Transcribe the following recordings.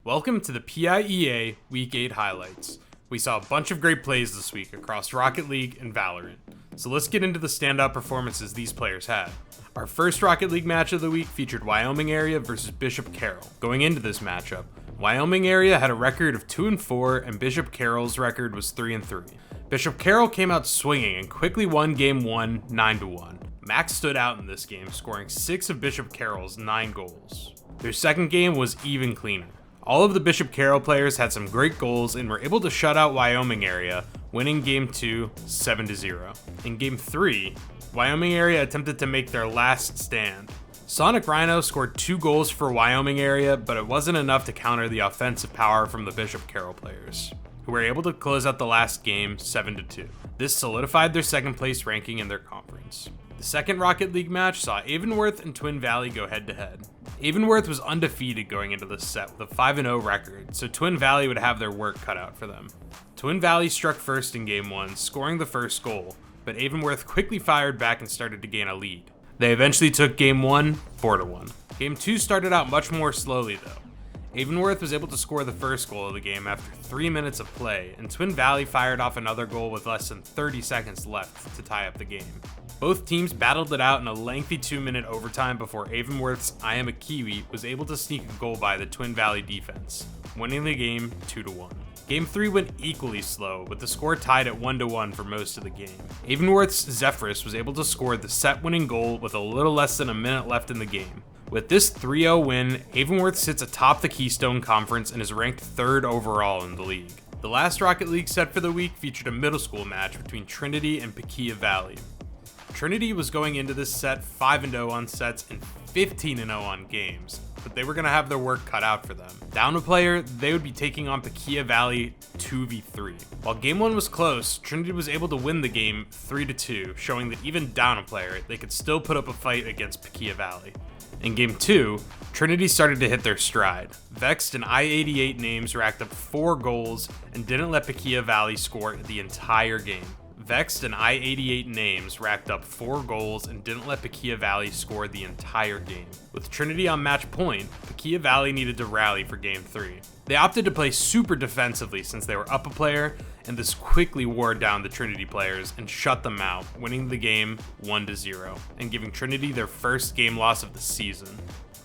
Welcome to the PIEA Week 8 highlights. We saw a bunch of great plays this week across Rocket League and VALORANT. So let's get into the standout performances these players had. Our first Rocket League match of the week featured Wyoming Area versus Bishop Carroll. Going into this matchup, Wyoming Area had a record of 2-4 and Bishop Carroll's record was 3-3. Bishop Carroll came out swinging and quickly won game 1 9-1. Max stood out in this game, scoring 6 of Bishop Carroll's 9 goals. Their second game was even cleaner. All of the Bishop Carroll players had some great goals and were able to shut out Wyoming Area, winning game 2 7-0. In game 3, Wyoming Area attempted to make their last stand. Sonic Rhino scored 2 goals for Wyoming Area, but it wasn't enough to counter the offensive power from the Bishop Carroll players, who were able to close out the last game 7-2. This solidified their second place ranking in their conference. The second Rocket League match saw Avonworth and Twin Valley go head to head. Avonworth was undefeated going into this set with a 5-0 record, so Twin Valley would have their work cut out for them. Twin Valley struck first in game 1, scoring the first goal, but Avonworth quickly fired back and started to gain a lead. They eventually took game 1 4-1. Game 2 started out much more slowly though. Avonworth was able to score the first goal of the game after 3 minutes of play, and Twin Valley fired off another goal with less than 30 seconds left to tie up the game. Both teams battled it out in a lengthy 2-minute overtime before Avonworth's I Am a Kiwi was able to sneak a goal by the Twin Valley defense, winning the game 2-1. Game 3 went equally slow, with the score tied at 1-1 for most of the game. Avonworth's Zephyrus was able to score the set-winning goal with a little less than a minute left in the game. With this 3-0 win, Avonworth sits atop the Keystone Conference and is ranked 3rd overall in the league. The last Rocket League set for the week featured a middle school match between Trinity and PIEA Valley. Trinity was going into this set 5-0 on sets and 15-0 on games, but they were going to have their work cut out for them. Down a player, they would be taking on PIEA Valley 2v3. While game 1 was close, Trinity was able to win the game 3-2, showing that even down a player, they could still put up a fight against PIEA Valley. In game 2, Trinity started to hit their stride. Vexed and I-88 names racked up 4 goals and didn't let PIEA Valley score the entire game. Vexed and I-88 names racked up 4 goals and didn't let PIEA Valley score the entire game. With Trinity on match point, PIEA Valley needed to rally for game 3. They opted to play super defensively since they were up a player, and this quickly wore down the Trinity players and shut them out, winning the game 1-0, and giving Trinity their first game loss of the season.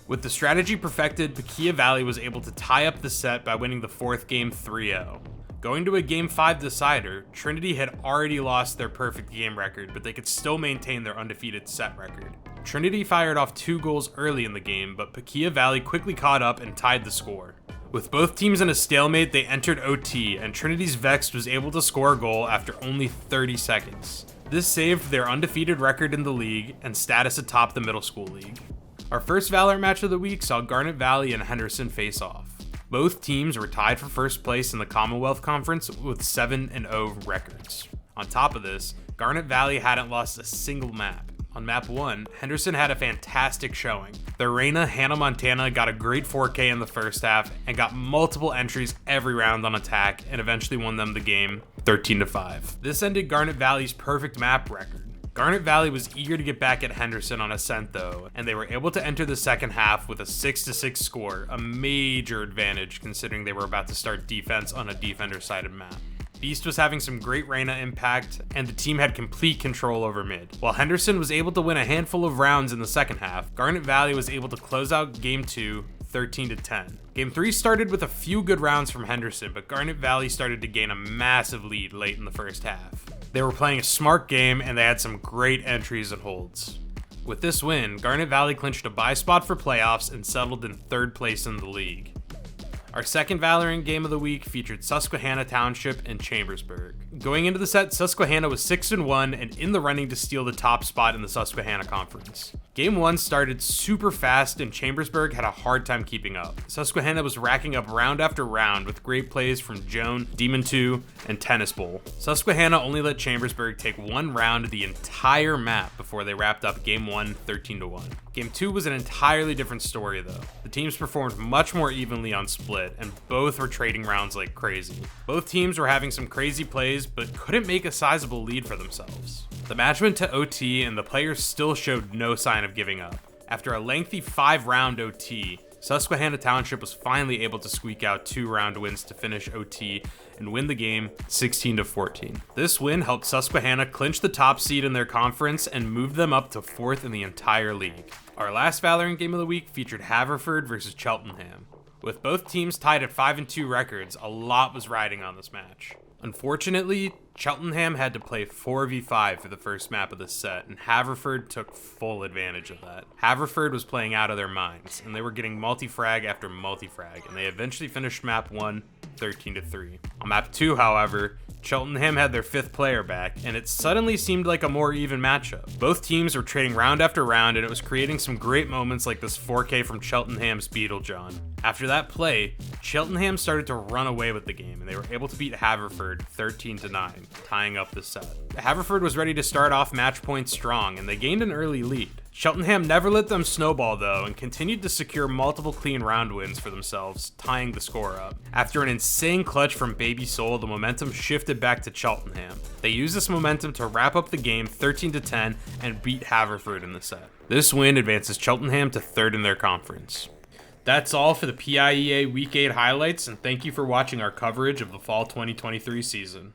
With the strategy perfected, PIEA Valley was able to tie up the set by winning the 4th game 3-0. Going to a Game 5 decider, Trinity had already lost their perfect game record, but they could still maintain their undefeated set record. Trinity fired off 2 goals early in the game, but PIEA Valley quickly caught up and tied the score. With both teams in a stalemate, they entered OT, and Trinity's Vexed was able to score a goal after only 30 seconds. This saved their undefeated record in the league and status atop the middle school league. Our first VALORANT match of the week saw Garnet Valley and Henderson face off. Both teams were tied for first place in the Commonwealth Conference with 7-0 records. On top of this, Garnet Valley hadn't lost a single map. On map 1, Henderson had a fantastic showing. Their Reina, Hannah Montana, got a great 4K in the first half and got multiple entries every round on attack and eventually won them the game 13-5. This ended Garnet Valley's perfect map record. Garnet Valley was eager to get back at Henderson on Ascent though, and they were able to enter the second half with a 6-6 score, a major advantage considering they were about to start defense on a defender-sided map. Beast was having some great Reina impact, and the team had complete control over mid. While Henderson was able to win a handful of rounds in the second half, Garnet Valley was able to close out game 2 13-10. Game 3 started with a few good rounds from Henderson, but Garnet Valley started to gain a massive lead late in the first half. They were playing a smart game and they had some great entries and holds. With this win, Garnet Valley clinched a bye spot for playoffs and settled in 3rd place in the league. Our second VALORANT game of the week featured Susquehanna Township and Chambersburg. Going into the set, Susquehanna was 6-1 and in the running to steal the top spot in the Susquehanna Conference. Game 1 started super fast and Chambersburg had a hard time keeping up. Susquehanna was racking up round after round with great plays from Joan, Demon 2, and Tennis Bowl. Susquehanna only let Chambersburg take 1 round of the entire map before they wrapped up Game 1 13-1. Game 2 was an entirely different story though. The teams performed much more evenly on split and both were trading rounds like crazy. Both teams were having some crazy plays but couldn't make a sizable lead for themselves. The match went to OT and the players still showed no sign of giving up. After a lengthy 5-round OT, Susquehanna Township was finally able to squeak out 2-round wins to finish OT and win the game 16-14. This win helped Susquehanna clinch the top seed in their conference and moved them up to 4th in the entire league. Our last Valorant game of the week featured Haverford versus Cheltenham. With both teams tied at 5-2 records, a lot was riding on this match. Unfortunately, Cheltenham had to play 4v5 for the first map of the set, and Haverford took full advantage of that. Haverford was playing out of their minds, and they were getting multi-frag after multi-frag, and they eventually finished map 1 13-3. On map 2, however, Cheltenham had their 5th player back, and it suddenly seemed like a more even matchup. Both teams were trading round after round, and it was creating some great moments like this 4K from Cheltenham's Beetlejohn. After that play, Cheltenham started to run away with the game, and they were able to beat Haverford 13-9, tying up the set. Haverford was ready to start off match point strong, and they gained an early lead. Cheltenham never let them snowball though, and continued to secure multiple clean round wins for themselves, tying the score up. After an insane clutch from Baby Soul, the momentum shifted back to Cheltenham. They used this momentum to wrap up the game 13-10 and beat Haverford in the set. This win advances Cheltenham to 3rd in their conference. That's all for the PIEA Week 8 highlights, and thank you for watching our coverage of the Fall 2023 season.